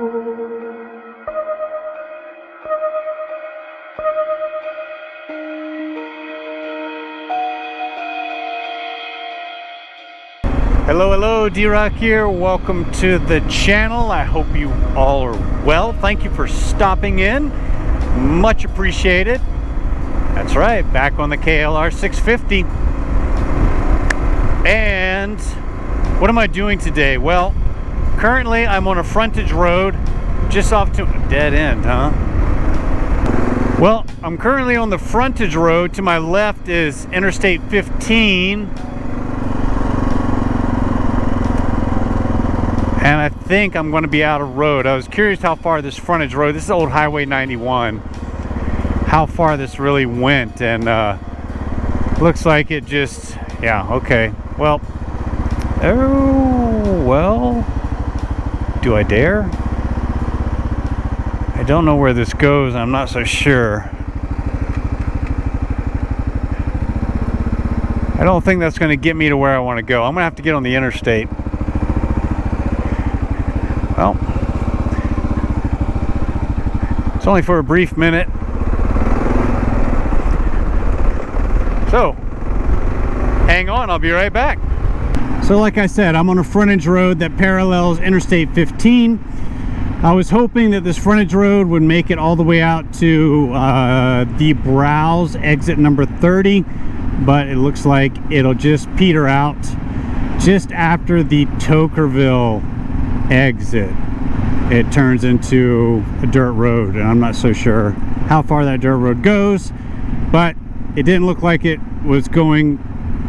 Hello, D-Rock here. Welcome to the channel. I hope you all are well. Thank you for stopping in. Much appreciated. That's right, back on the KLR650. And what am I doing today? Well, currently I'm on a frontage road just off to a dead end, huh? Well, I'm currently on the frontage road. To my left is Interstate 15. And I think I'm going to be out of road. I was curious how far this frontage road, this is old Highway 91, how far this really went. And looks like it just, yeah, okay. Well, oh, well, do I dare? I don't know where this goes. I'm not so sure. I don't think that's going to get me to where I want to go. I'm going to have to get on the interstate. Well, it's only for a brief minute. So, hang on, I'll be right back. So like I said, I'm on a frontage road that parallels Interstate 15. I was hoping that this frontage road would make it all the way out to the Browse exit number 30, but it looks like it'll just peter out just after the Toquerville exit. It turns into a dirt road, and I'm not so sure how far that dirt road goes, but it didn't look like it was going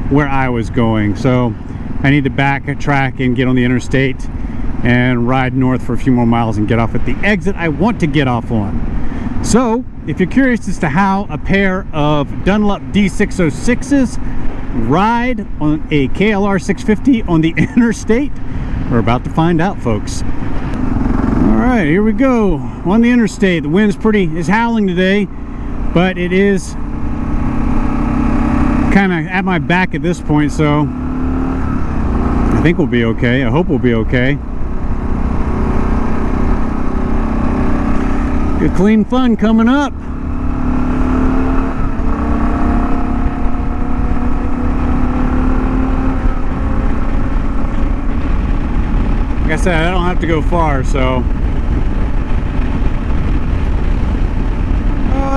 where I was going, so I need to backtrack and get on the interstate and ride north for a few more miles and get off at the exit I want to get off on. So if you're curious as to how a pair of Dunlop D606s ride on a KLR650 on the interstate, we're about to find out, folks. All right, here we go on the interstate. The wind's is howling today, but it is kind of at my back at this point, so I think we'll be okay. I hope we'll be okay. Good clean fun coming up. Like I said, I don't have to go far, so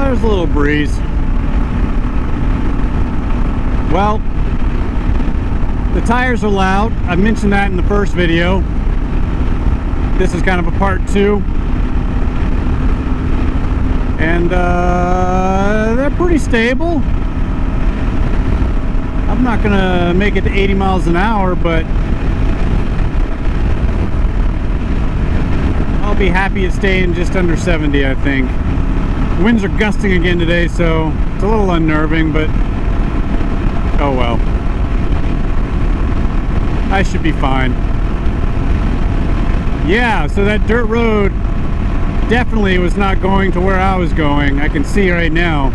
there's a little breeze. Well, the tires are loud. I mentioned that in the first video. This is kind of a part 2. And they're pretty stable. I'm not gonna make it to 80 miles an hour, but I'll be happy at staying just under 70, I think. Winds are gusting again today, so it's a little unnerving, but oh well. I should be fine. Yeah, so that dirt road definitely was not going to where I was going. I can see right now.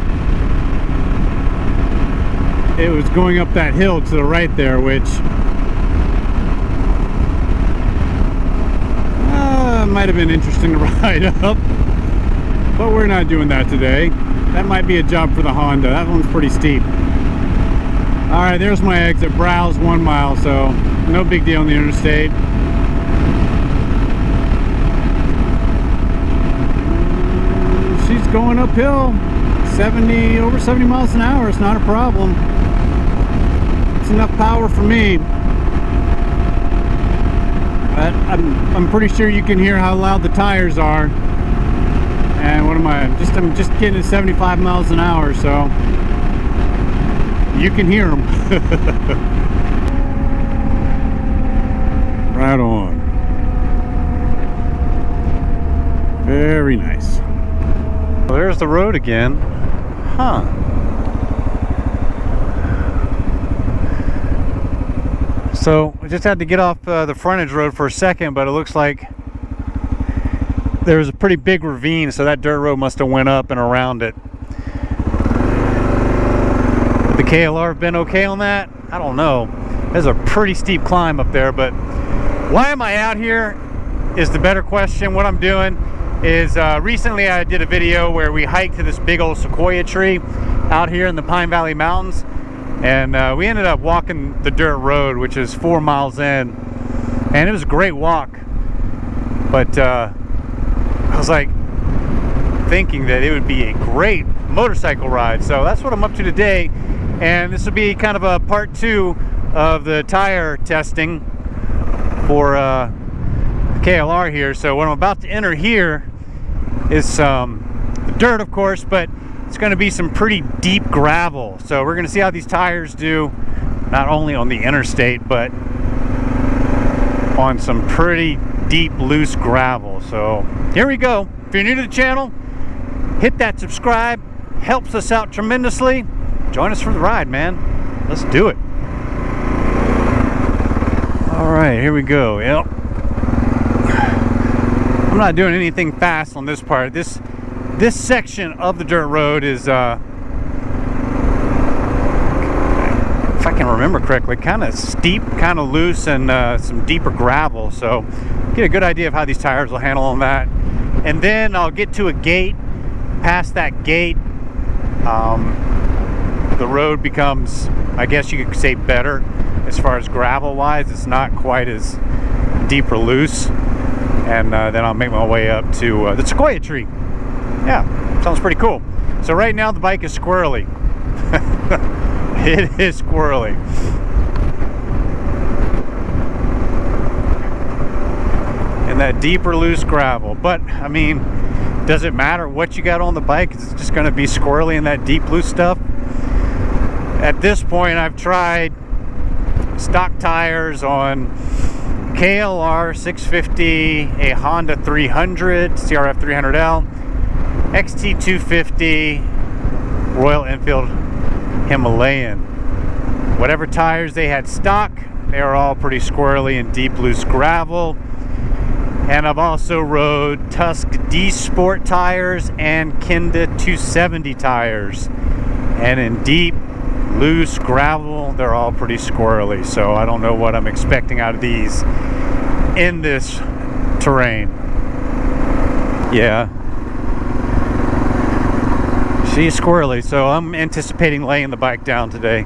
It was going up that hill to the right there, which might have been interesting to ride up, but we're not doing that today. That might be a job for the Honda. That one's pretty steep. All right, there's my exit. Browse 1 mile, so no big deal on the interstate. She's going uphill, over 70 miles an hour. It's not a problem. It's enough power for me. But I'm pretty sure you can hear how loud the tires are. And what am I? I'm just getting to 75 miles an hour, so you can hear them. Right on. Very nice. Well, there's the road again. Huh. So I just had to get off the frontage road for a second, but it looks like there was a pretty big ravine, so that dirt road must have went up and around it. Would the KLR have been okay on that? I don't know. There's a pretty steep climb up there, but why am I out here is the better question. What I'm doing is recently I did a video where we hiked to this big old sequoia tree out here in the Pine Valley Mountains, and we ended up walking the dirt road, which is 4 miles in, and it was a great walk. But I was like thinking that it would be a great motorcycle ride, so that's what I'm up to today. And this will be kind of a part 2 of the tire testing for the KLR here. So what I'm about to enter here is some dirt, of course, but it's going to be some pretty deep gravel. So we're going to see how these tires do, not only on the interstate, but on some pretty deep, loose gravel. So here we go. If you're new to the channel, hit that subscribe. Helps us out tremendously. Join us for the ride, man. Let's do it. All right, here we go. Yep. I'm not doing anything fast on this part. This section of the dirt road is, if I can remember correctly, kind of steep, kind of loose, and some deeper gravel. So get a good idea of how these tires will handle on that. And then I'll get to a gate. Past that gate, the road becomes, I guess you could say, better as far as gravel wise. It's not quite as deep or loose. And then I'll make my way up to the Sequoia Tree. Yeah, sounds pretty cool. So right now the bike is squirrely. It is squirrely. And that deeper loose gravel. But I mean, does it matter what you got on the bike? It's just going to be squirrely in that deep loose stuff. At this point, I've tried stock tires on KLR650, a Honda 300, CRF 300L, XT250, Royal Enfield Himalayan. Whatever tires they had stock, they were all pretty squirrely and deep loose gravel. And I've also rode Tusk D Sport tires and Kenda 270 tires. And in deep, loose gravel, they're all pretty squirrely. So I don't know what I'm expecting out of these in this terrain. Yeah. She's squirrely, so I'm anticipating laying the bike down today.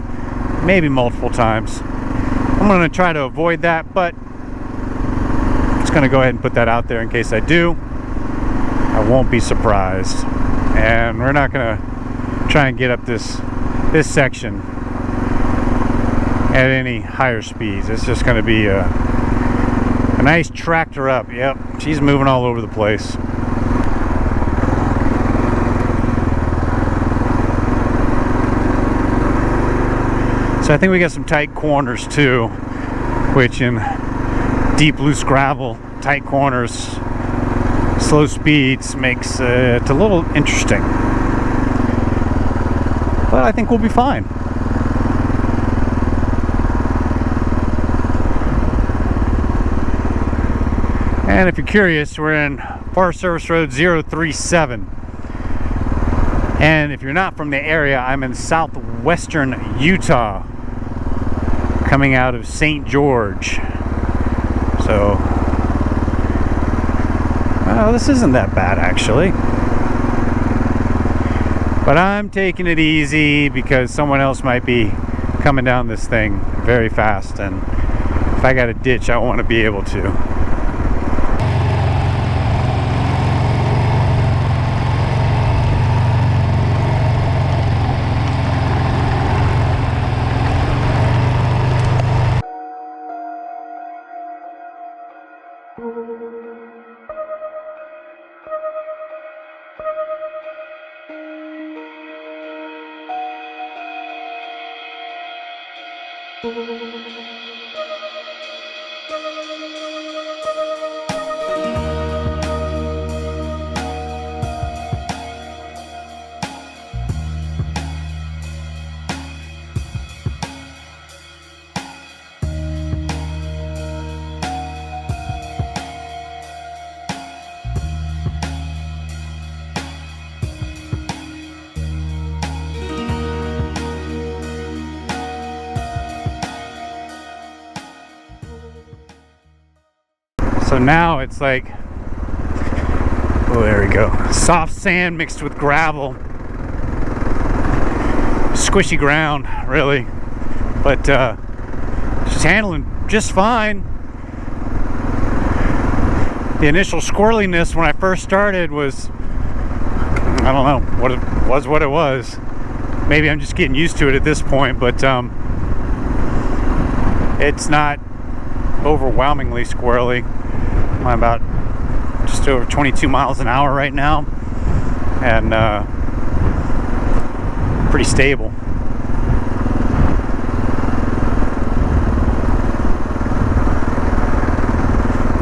Maybe multiple times. I'm going to try to avoid that, but going to go ahead and put that out there in case I do. I won't be surprised. And we're not going to try and get up this section at any higher speeds. It's just going to be a nice tractor up. Yep, she's moving all over the place. So I think we got some tight corners too, which in deep loose gravel, tight corners, slow speeds makes it a little interesting. But I think we'll be fine. And if you're curious, we're in Forest Service Road 037. And if you're not from the area, I'm in Southwestern Utah, coming out of St. George. So, this isn't that bad actually. But I'm taking it easy because someone else might be coming down this thing very fast, and if I got a ditch, I want to be able to. So now it's like, oh, there we go, soft sand mixed with gravel, squishy ground, really, but she's handling just fine. The initial squirreliness when I first started was, I don't know what it was. Maybe I'm just getting used to it at this point, but it's not overwhelmingly squirrely. I'm about just over 22 miles an hour right now, and pretty stable.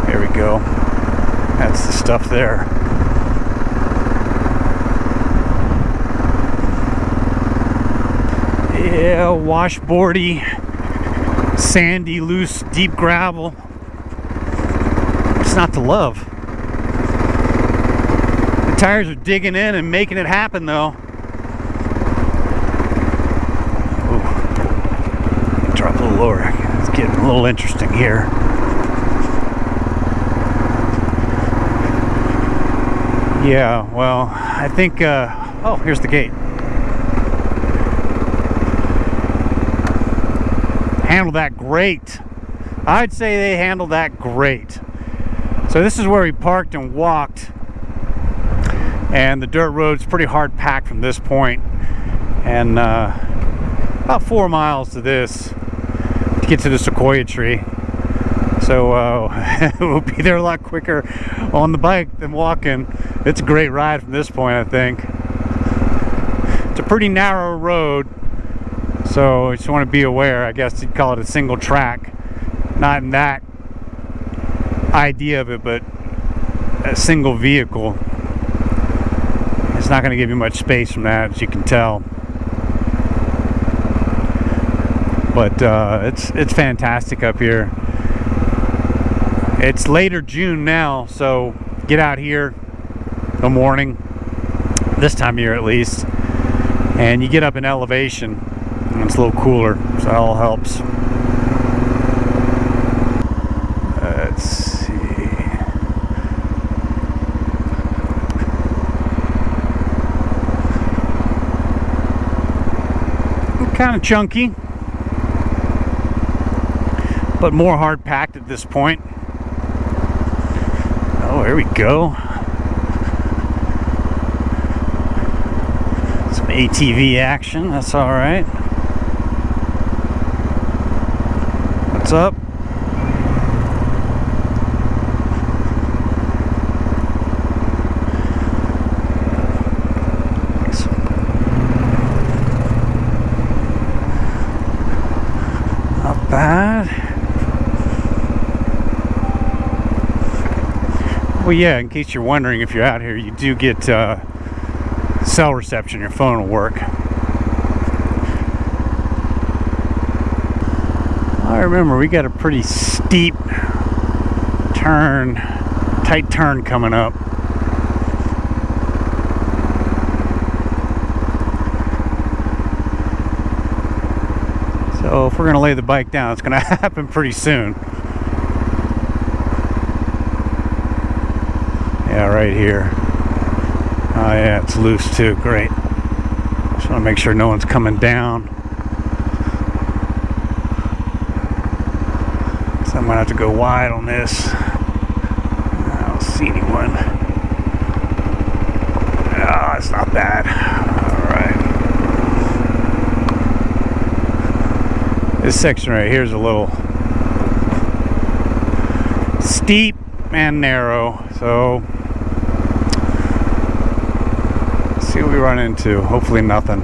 There we go. That's the stuff there. Yeah, washboardy, sandy, loose, deep gravel. It's not to love. The tires are digging in and making it happen, though. Ooh. Drop a little lower. It's getting a little interesting here. Yeah, well, I think, oh, here's the gate. Handled that great. I'd say they handled that great. So this is where we parked and walked, and the dirt road's pretty hard packed from this point, and about 4 miles to this to get to the Sequoia Tree. So we'll be there a lot quicker on the bike than walking. It's a great ride from this point, I think. It's a pretty narrow road, so you just want to be aware. I guess you'd call it a single track. Not in that idea of it, but a single vehicle. It's not going to give you much space from that, as you can tell. But it's fantastic up here. It's later June now, so get out here in the morning, this time of year at least, and you get up in elevation, and it's a little cooler, so that all helps. Let's see. Kind of chunky, but more hard packed at this point. Oh, here we go. Some ATV action, that's all right. What's up? Not bad. Well, yeah, in case you're wondering, if you're out here, you do get cell reception. Your phone will work. I remember we got a pretty steep turn, tight turn coming up. So if we're going to lay the bike down, it's going to happen pretty soon. Yeah, right here. Oh yeah, it's loose too. Great. Just want to make sure no one's coming down. So I'm gonna have to go wide on this. I don't see anyone. Oh, it's not bad. All right. This section right here is a little steep and narrow, so see what we run into. Hopefully nothing.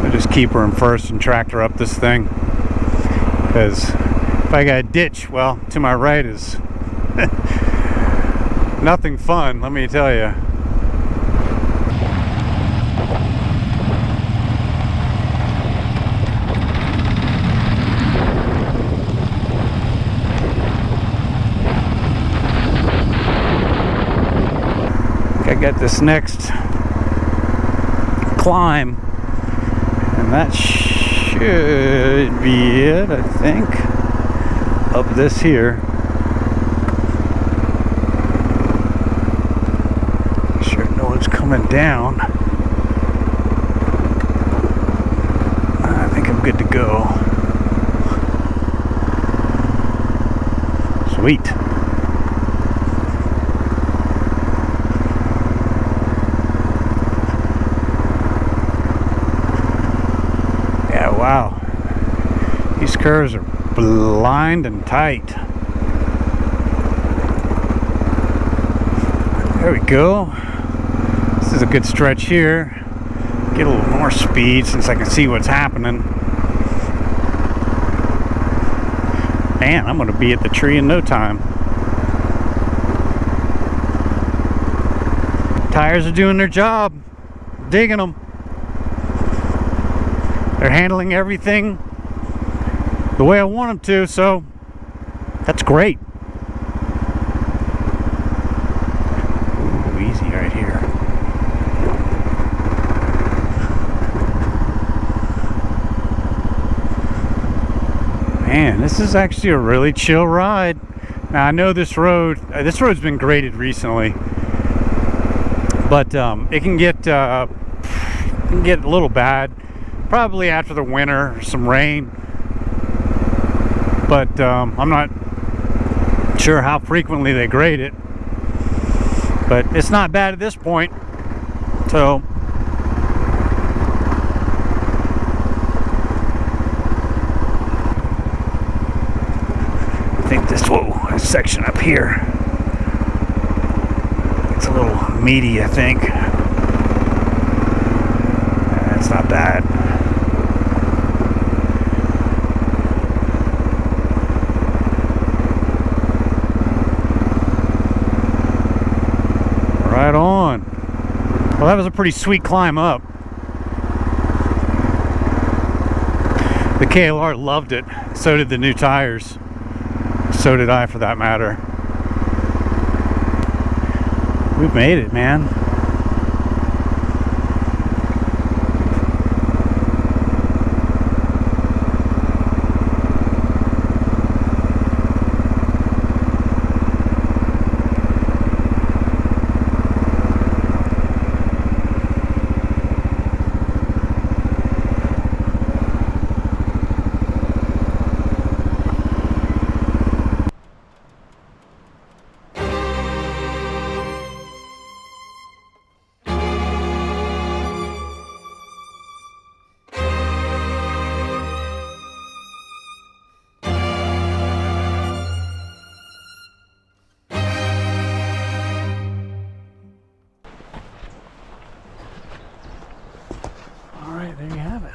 I'll just keep her in first and tractor up this thing, because if I got a ditch, well, to my right is nothing fun, let me tell you. I got this next climb, and that should be it, I think. up this here. Make sure no one's coming down. I think I'm good to go. Sweet. Yeah, wow. These curves are blind and tight. There we go. This is a good stretch here. Get a little more speed since I can see what's happening. Man, I'm gonna be at the tree in no time. Tires are doing their job. Digging them. They're handling everything the way I want them to, so that's great. Ooh, easy right here. Man, this is actually a really chill ride. Now I know this road's been graded recently, but it can get a little bad, probably after the winter, some rain. But I'm not sure how frequently they grade it, but it's not bad at this point. So I think this section up here, it's a little meaty, I think. It's not bad. Right on. Well, that was a pretty sweet climb up. The KLR loved it. So did the new tires. So did I, for that matter. We've made it, man. There you have it.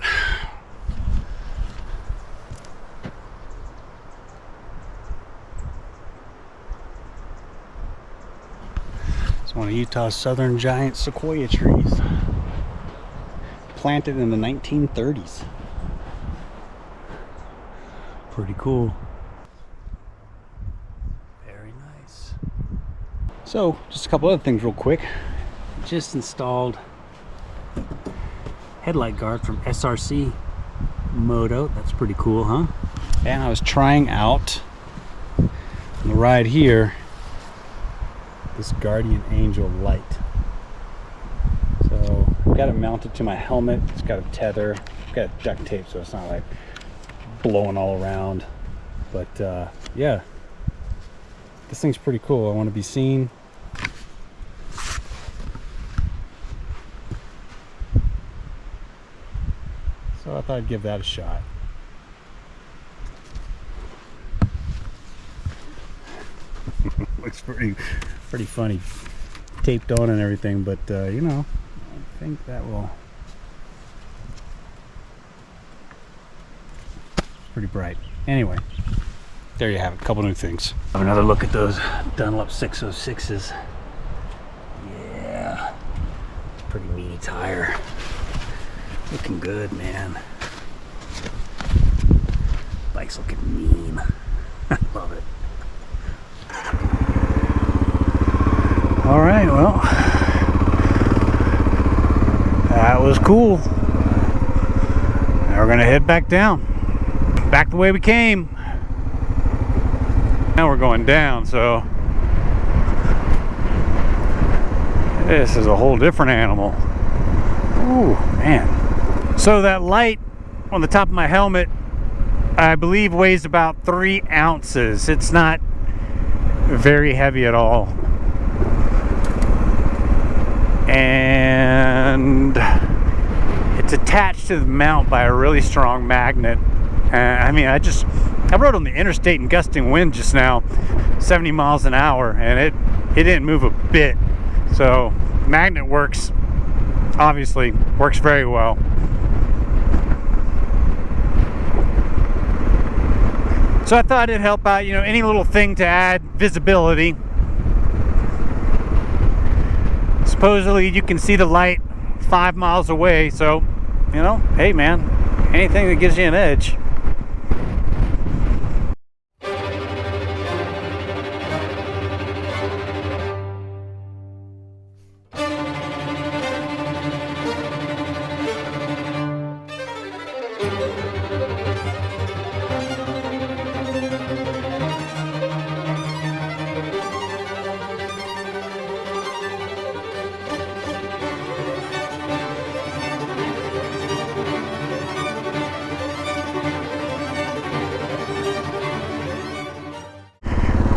It's one of Utah's southern giant sequoia trees, planted in the 1930s. Pretty cool. Very nice. So, just a couple other things real quick. Just installed headlight guard from SRC Moto. That's pretty cool, huh? And I was trying out on the ride here this Guardian Angel light. So I've got it mounted to my helmet. It's got a tether. I've got duct tape so it's not like blowing all around. But yeah, this thing's pretty cool. I want to be seen. So I thought I'd give that a shot. Looks pretty funny, taped on and everything, but you know, I think that will. Pretty bright. Anyway, there you have it. A couple new things. Have another look at those Dunlop 606s. Yeah, pretty meaty tire. Looking good, man. Bike's looking mean. I love it. All right, well, that was cool. Now we're gonna head back down, back the way we came. Now we're going down, so this is a whole different animal. Ooh, man. So that light on the top of my helmet, I believe, weighs about 3 ounces. It's not very heavy at all. And it's attached to the mount by a really strong magnet. I mean, I rode on the interstate in gusting wind just now, 70 miles an hour, and it didn't move a bit. So magnet works, obviously works very well. So I thought it'd help out, you know, any little thing to add visibility. Supposedly you can see the light 5 miles away, so, you know, hey man, anything that gives you an edge.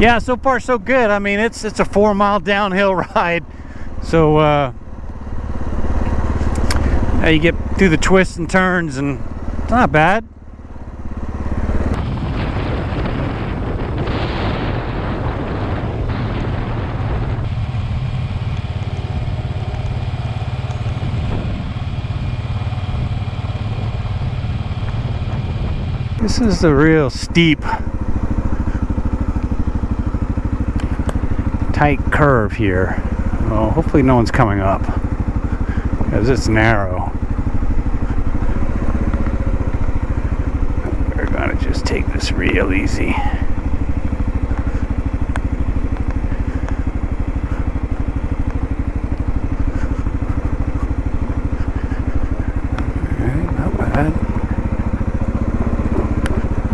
Yeah, so far so good. I mean, it's a 4-mile downhill ride. So now you get through the twists and turns, and it's not bad. This is the real steep, tight curve here. Well, hopefully no one's coming up because it's narrow. We're gonna just take this real easy. Alright, not bad.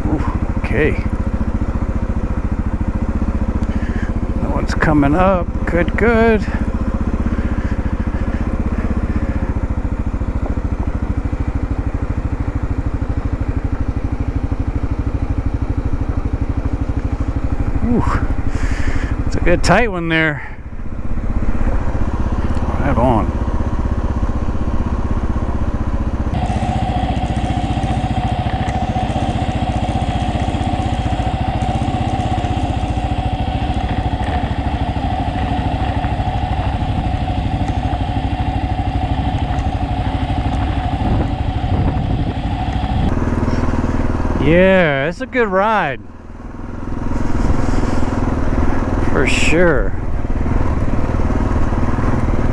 Ooh, okay. Coming up, good. Ooh, it's a good tight one there. Right on. Yeah, it's a good ride. For sure.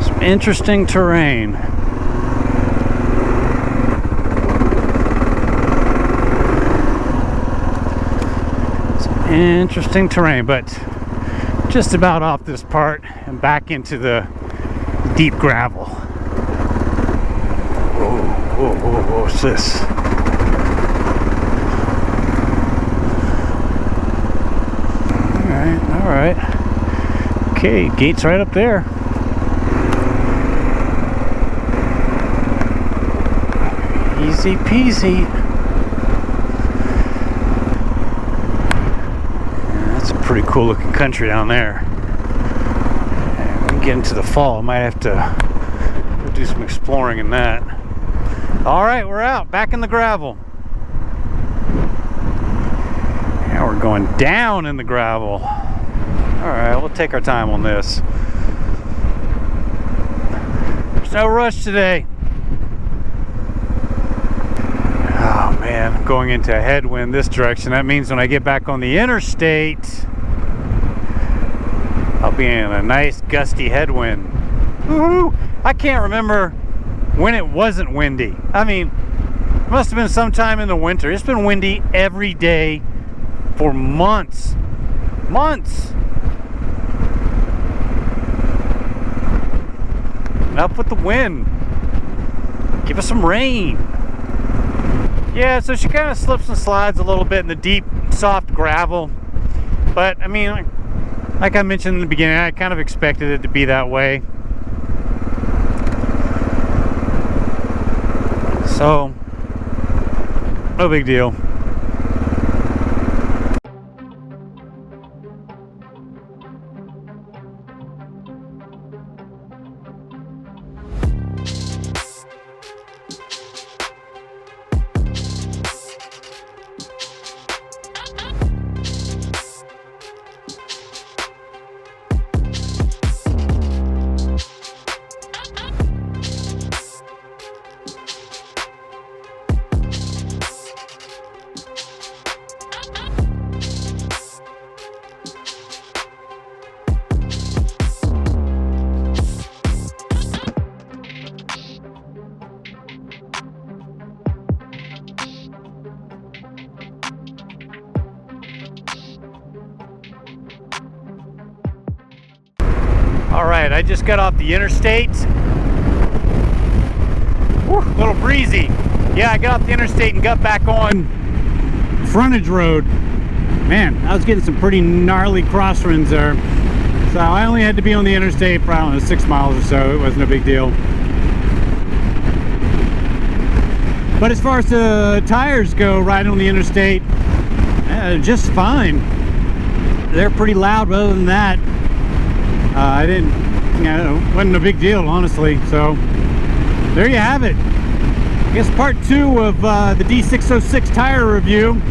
Some interesting terrain. Some interesting terrain, but just about off this part and back into the deep gravel. Whoa, what's this? Alright. Okay, gate's right up there. Easy peasy. Yeah, that's a pretty cool looking country down there. And when we get into the fall, I might have to go do some exploring in that. Alright, we're out. Back in the gravel. Now we're going down in the gravel. Alright, we'll take our time on this. There's no rush today. Oh man, I'm going into a headwind this direction. That means when I get back on the interstate, I'll be in a nice gusty headwind. Woohoo! I can't remember when it wasn't windy. I mean, it must have been sometime in the winter. It's been windy every day for months. Up with the wind. Give us some rain. Yeah, so she kind of slips and slides a little bit in the deep, soft gravel. But I mean, like I mentioned in the beginning, I kind of expected it to be that way. So, no big deal. Alright, I just got off the interstate. Whew, a little breezy. Yeah, I got off the interstate and got back on frontage road. Man, I was getting some pretty gnarly crosswinds there. So I only had to be on the interstate for, I don't know, 6 miles or so. It wasn't a big deal. But as far as the tires go, riding on the interstate, just fine. They're pretty loud, but other than that, I didn't, you know, it wasn't a big deal, honestly. So there you have it. I guess part 2 of the D606 tire review.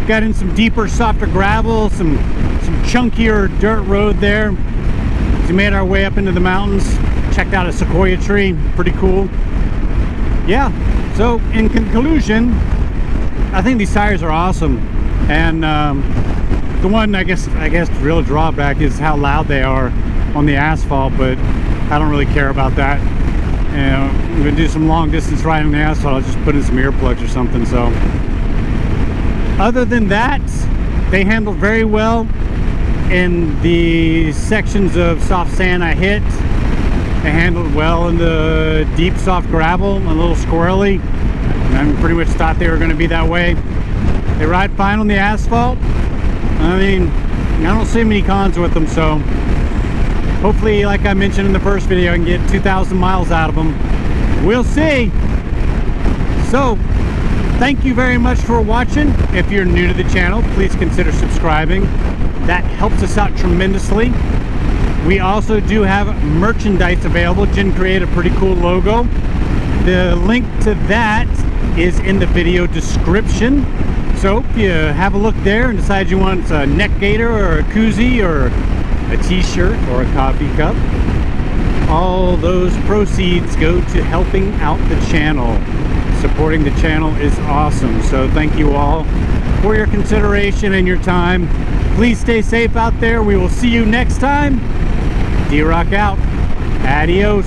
Got in some deeper, softer gravel, some chunkier dirt road there. We made our way up into the mountains. Checked out a Sequoia Tree, pretty cool. Yeah. So in conclusion, I think these tires are awesome, and the one I guess the real drawback is how loud they are on the asphalt, but I don't really care about that. You know, I'm gonna do some long distance riding on the asphalt. I'll just put in some earplugs or something. So other than that, they handled very well in the sections of soft sand I hit. They handled well in the deep soft gravel, a little squirrely. I pretty much thought they were going to be that way. They ride fine on the asphalt. I mean, I don't see many cons with them, so hopefully, like I mentioned in the first video, I can get 2,000 miles out of them. We'll see. So, thank you very much for watching. If you're new to the channel, please consider subscribing. That helps us out tremendously. We also do have merchandise available. Jen created a pretty cool logo. The link to that is in the video description. So if you have a look there and decide you want a neck gaiter or a koozie or a t-shirt or a coffee cup, all those proceeds go to helping out the channel. Supporting the channel is awesome. So thank you all for your consideration and your time. Please stay safe out there. We will see you next time. D-Rock out. Adios.